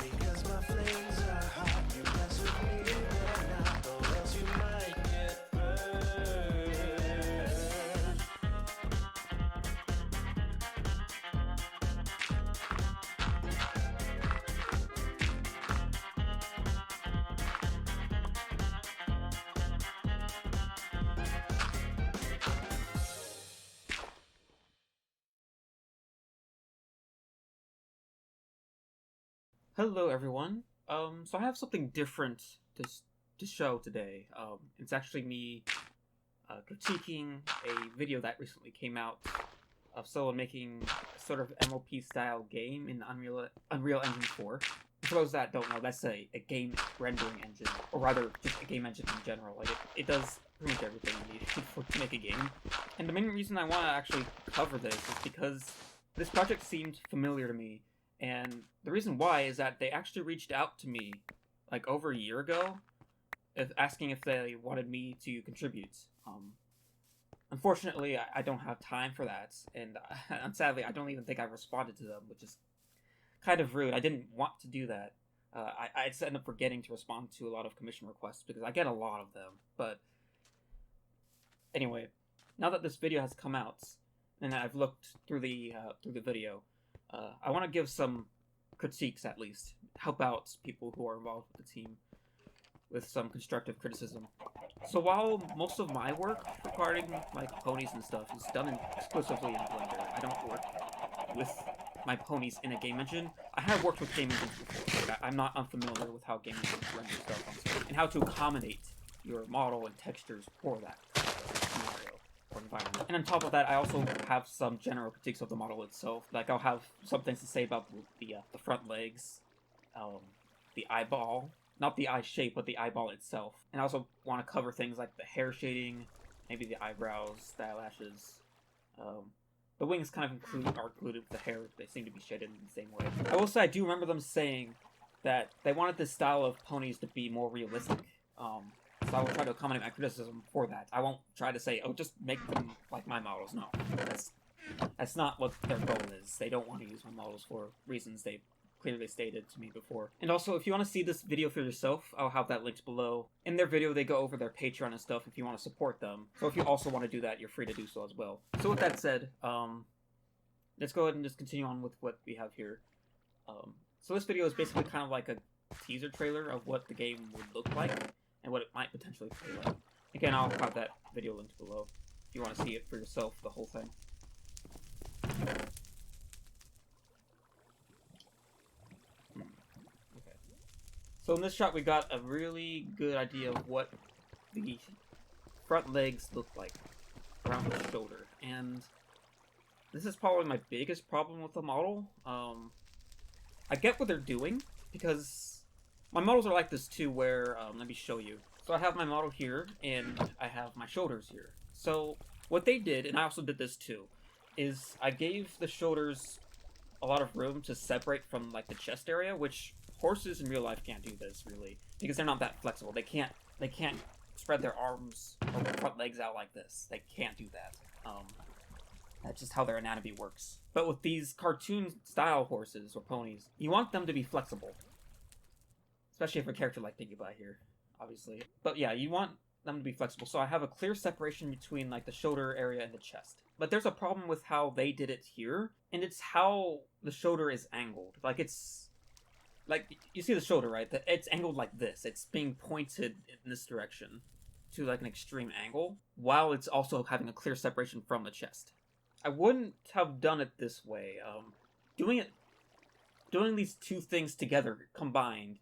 Because my flames are hot. You mess with me, you better not, or else you might get burned. Hello, everyone. So I have something different to show today. It's actually me critiquing a video that recently came out of someone making a sort of MOP style game in Unreal Engine 4. For those that don't know, that's a game rendering engine, or rather, just a game engine in general. Like it does pretty much everything you need to make a game. And the main reason I want to actually cover this is because this project seemed familiar to me. And the reason why is that they actually reached out to me like over a year ago, asking if they wanted me to contribute. Unfortunately, I don't have time for that, and sadly, I don't even think I responded to them, which is kind of rude. I didn't want to do that. I just ended up forgetting to respond to a lot of commission requests because I get a lot of them. But anyway, now that this video has come out, and I've looked through the video. I want to give some critiques, at least. Help out people who are involved with the team with some constructive criticism. So while most of my work regarding like ponies and stuff is done exclusively in Blender, I don't work with my ponies in a game engine. I have worked with game engines before, but I'm not unfamiliar with how game engines render stuff on screen and how to accommodate your model and textures for that scenario. Environment. And on top of that, I also have some general critiques of the model itself. Like I'll have some things to say about the front legs, the eyeball, not the eye shape, but the eyeball itself. And I also want to cover things like the hair shading, maybe the eyebrows, the eyelashes. The wings kind of are included with the hair. They seem to be shaded in the same way. I will say I do remember them saying that they wanted this style of ponies to be more realistic. So I will try to accommodate my criticism for that. I won't try to say, oh, just make them like my models. No, that's not what their goal is. They don't want to use my models for reasons they've clearly stated to me before. And also, if you want to see this video for yourself, I'll have that linked below. In their video, they go over their Patreon and stuff if you want to support them. So if you also want to do that, you're free to do so as well. So with that said, let's go ahead and just continue on with what we have here. So this video is basically kind of like a teaser trailer of what the game would look like and what it might potentially play like. Again, I'll have that video linked below if you want to see it for yourself, the whole thing. Okay. So in this shot, we got a really good idea of what the front legs look like. around the shoulder, and this is probably my biggest problem with the model. I get what they're doing, because my models are like this too, where, let me show you. So I have my model here, and I have my shoulders here. So what they did, and I also did this too, is I gave the shoulders a lot of room to separate from like the chest area, which horses in real life can't do this really, because they're not that flexible. They can't spread their arms or their front legs out like this. They can't do that. That's just how their anatomy works. But with these cartoon style horses or ponies, you want them to be flexible, especially if a character like Digibot here, obviously. But yeah, you want them to be flexible. So I have a clear separation between like the shoulder area and the chest. But there's a problem with how they did it here, and it's how the shoulder is angled. Like, it's like, you see the shoulder, right? It's angled like this. It's being pointed in this direction to like an extreme angle, while it's also having a clear separation from the chest. I wouldn't have done it this way. Doing these two things together, combined,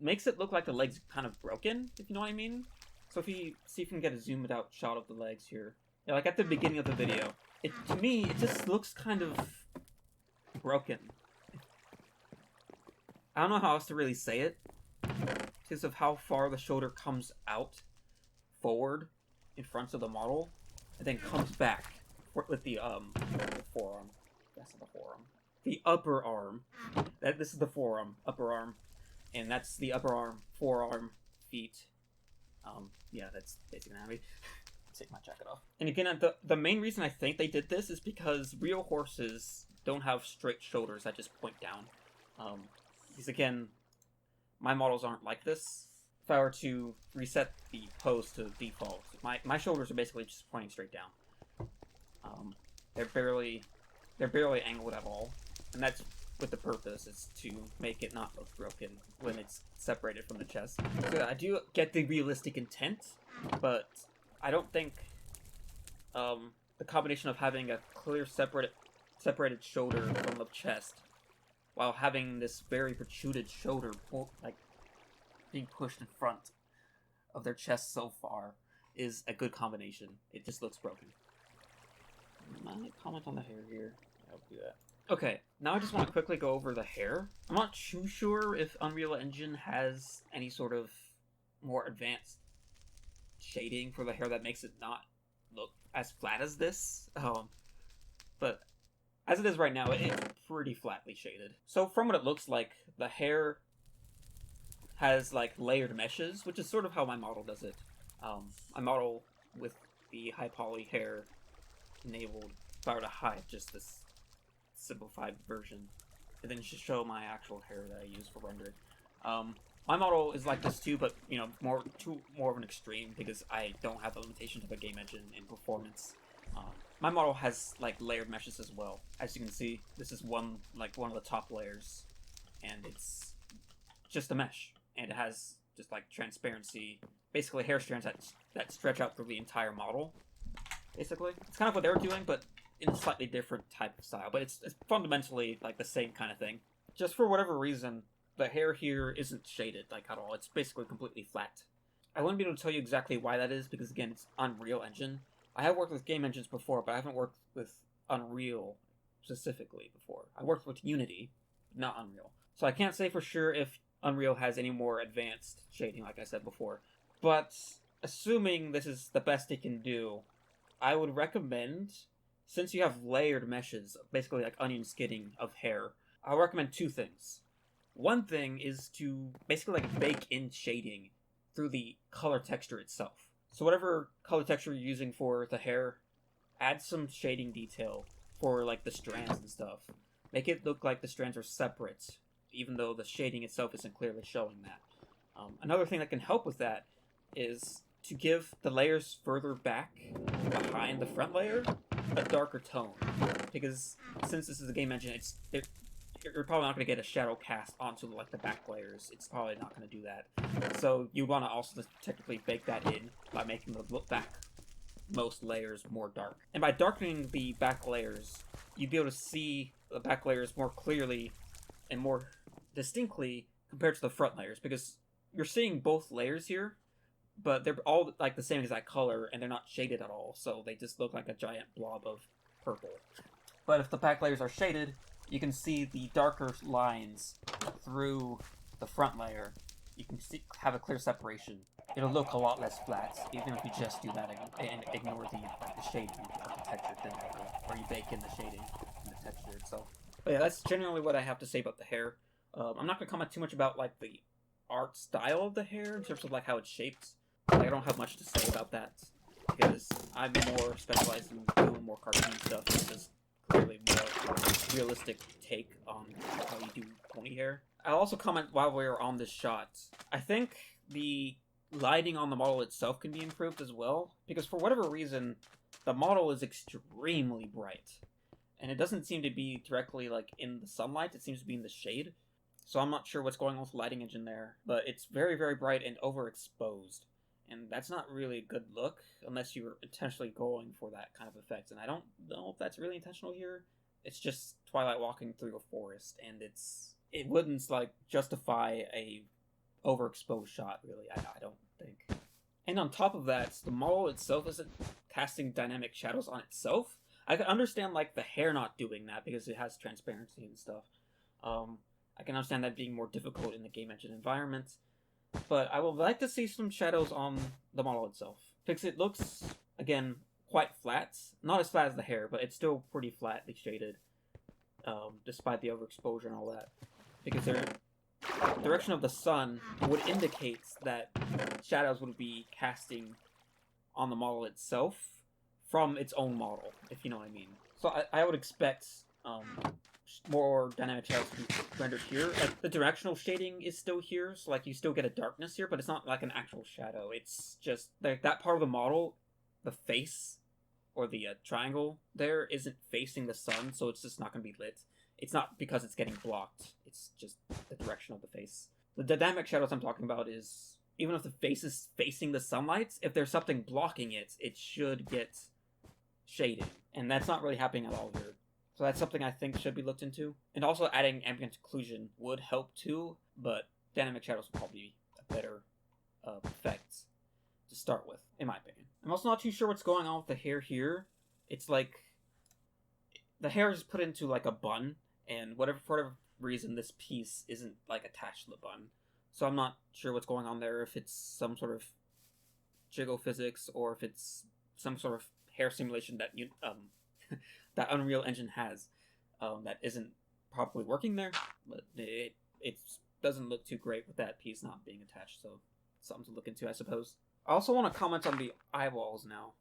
makes it look like the leg's kind of broken, if you know what I mean. So if you see if you can get a zoomed out shot of the legs here. Yeah, like at the beginning of the video. To me, it just looks kind of broken. I don't know how else to really say it, because of how far the shoulder comes out forward in front of the model, and then comes back with the forearm. That's not the forearm. The upper arm. This is the forearm, upper arm, and that's the upper arm, forearm, feet. Yeah, that's basically anatomy. Take my jacket off. And again, the main reason I think they did this is because real horses don't have straight shoulders that just point down. Because again, my models aren't like this. If I were to reset the pose to default, my shoulders are basically just pointing straight down. They're barely angled at all, and that's with the purpose, is to make it not look broken when it's separated from the chest. So I do get the realistic intent, but I don't think the combination of having a clear separated shoulder from the chest, while having this very protruded shoulder like being pushed in front of their chest so far, is a good combination. It just looks broken. Comment on the hair here. I'll do that. Okay, now I just want to quickly go over the hair. I'm not too sure if Unreal Engine has any sort of more advanced shading for the hair that makes it not look as flat as this. But as it is right now, it's pretty flatly shaded. So from what it looks like, the hair has like layered meshes, which is sort of how my model does it. I model with the high poly hair enabled. If I were to hide just this simplified version, and then just show my actual hair that I use for rendering. My model is like this too, but you know, more of an extreme, because I don't have the limitations of a game engine in performance. My model has like layered meshes as well. As you can see, this is one of the top layers, and it's just a mesh, and it has just like transparency, basically hair strands that stretch out through the entire model. Basically, it's kind of what they were doing, but in a slightly different type of style. But it's fundamentally like the same kind of thing. Just for whatever reason, the hair here isn't shaded like at all. It's basically completely flat. I wouldn't be able to tell you exactly why that is, because again, it's Unreal Engine. I have worked with game engines before, but I haven't worked with Unreal specifically before. I worked with Unity, not Unreal. So I can't say for sure if Unreal has any more advanced shading, like I said before. But assuming this is the best it can do, I would recommend, since you have layered meshes, basically like onion skinning of hair, I'll recommend two things. One thing is to basically like bake in shading through the color texture itself. So whatever color texture you're using for the hair, add some shading detail for like the strands and stuff. Make it look like the strands are separate, even though the shading itself isn't clearly showing that. Another thing that can help with that is to give the layers further back behind the front layer a darker tone, because since this is a game engine, you're probably not going to get a shadow cast onto like the back layers. It's probably not going to do that. So you want to also technically bake that in by making the back most layers more dark. And by darkening the back layers, you'd be able to see the back layers more clearly and more distinctly compared to the front layers, because you're seeing both layers here, but they're all like the same exact color, and they're not shaded at all, so they just look like a giant blob of purple. But if the back layers are shaded, you can see the darker lines through the front layer. You can have a clear separation. It'll look a lot less flat, even if you just do that and ignore the shading of the texture thing, or you bake in the shading and the texture itself. But yeah, that's generally what I have to say about the hair. I'm not gonna comment too much about like the art style of the hair in terms of like how it's shaped. Like, I don't have much to say about that because I'm more specialized in doing more cartoon stuff. This is clearly more realistic take on how you do pony hair. I'll also comment while we're on this shot. I think the lighting on the model itself can be improved as well, because for whatever reason, the model is extremely bright. And it doesn't seem to be directly like in the sunlight, it seems to be in the shade. So I'm not sure what's going on with the lighting engine there, but it's very, very bright and overexposed. And that's not really a good look unless you're intentionally going for that kind of effect. And I don't know if that's really intentional here. It's just Twilight walking through a forest, and it wouldn't like justify a overexposed shot, really. I don't think. And on top of that, the model itself isn't casting dynamic shadows on itself. I can understand like the hair not doing that because it has transparency and stuff. I can understand that being more difficult in the game engine environment, but I would like to see some shadows on the model itself because it looks, again, quite flat. Not as flat as the hair, but it's still pretty flatly shaded, despite the overexposure and all that. Because the direction of the sun would indicate that shadows would be casting on the model itself from its own model, if you know what I mean. So I would expect more dynamic shadows to be rendered here. Like, the directional shading is still here, so like you still get a darkness here, but it's not like an actual shadow. It's just like that part of the model, the face or the triangle there isn't facing the sun, so it's just not going to be lit. It's not because it's getting blocked. It's just the direction of the face. The dynamic shadows I'm talking about is even if the face is facing the sunlight, if there's something blocking it, it should get shading, and that's not really happening at all here. So that's something I think should be looked into. And also adding ambient occlusion would help too, but dynamic shadows would probably be a better effect to start with, in my opinion. I'm also not too sure what's going on with the hair here. It's like the hair is put into like a bun, and for whatever reason this piece isn't like attached to the bun. So I'm not sure what's going on there, if it's some sort of jiggle physics or if it's some sort of hair simulation that that Unreal Engine has that isn't properly working there, but it doesn't look too great with that piece not being attached, so something to look into, I suppose. I also want to comment on the eyeballs now.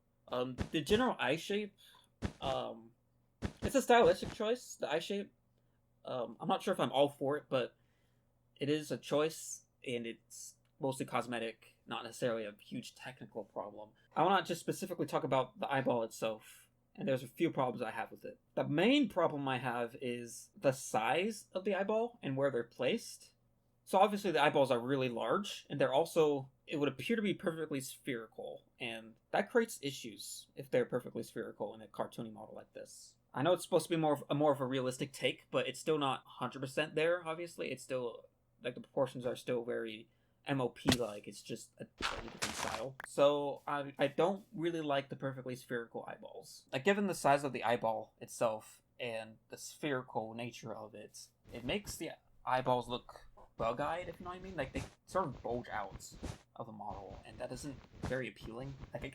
The general eye shape, it's a stylistic choice, the eye shape. I'm not sure if I'm all for it, but it is a choice, and it's mostly cosmetic, not necessarily a huge technical problem. I want to just specifically talk about the eyeball itself, and there's a few problems I have with it. The main problem I have is the size of the eyeball and where they're placed. So obviously the eyeballs are really large, and they're also, it would appear to be perfectly spherical, and that creates issues if they're perfectly spherical in a cartoony model like this. I know it's supposed to be more of a realistic take, but it's still not 100% there, obviously. It's still, like, the proportions are still very MOP-like. It's just a totally different style. So I don't really like the perfectly spherical eyeballs. Like, given the size of the eyeball itself and the spherical nature of it, it makes the eyeballs look bug-eyed, if you know what I mean. Like, they sort of bulge out of the model, and that isn't very appealing.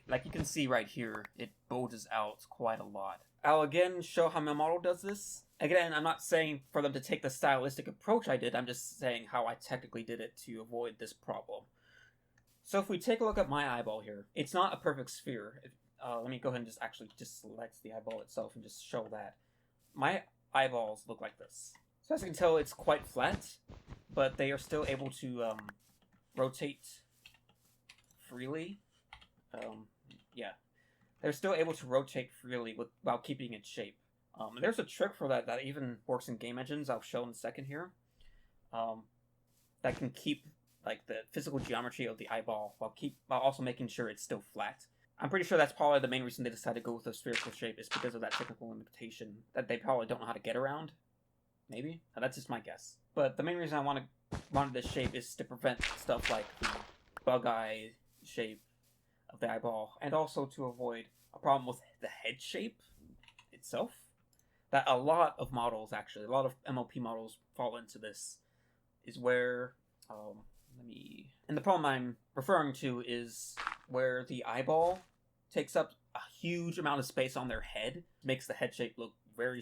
Like you can see right here, it bulges out quite a lot. I'll again show how my model does this. Again, I'm not saying for them to take the stylistic approach I did, I'm just saying how I technically did it to avoid this problem. So if we take a look at my eyeball here, it's not a perfect sphere. Let me go ahead and just select the eyeball itself and just show that. My eyeballs look like this. So as you can tell, it's quite flat, but they are still able to rotate freely. Yeah. They're still able to rotate freely while keeping its shape. There's a trick for that even works in game engines, I'll show in a second here. That can keep like the physical geometry of the eyeball while also making sure it's still flat. I'm pretty sure that's probably the main reason they decided to go with a spherical shape is because of that technical limitation that they probably don't know how to get around. Maybe? That's just my guess. But the main reason I wanted this shape is to prevent stuff like the bug eye shape of the eyeball, and also to avoid a problem with the head shape itself. That a lot of models, actually, a lot of MLP models fall into this, is where, and the problem I'm referring to is where the eyeball takes up a huge amount of space on their head, makes the head shape look very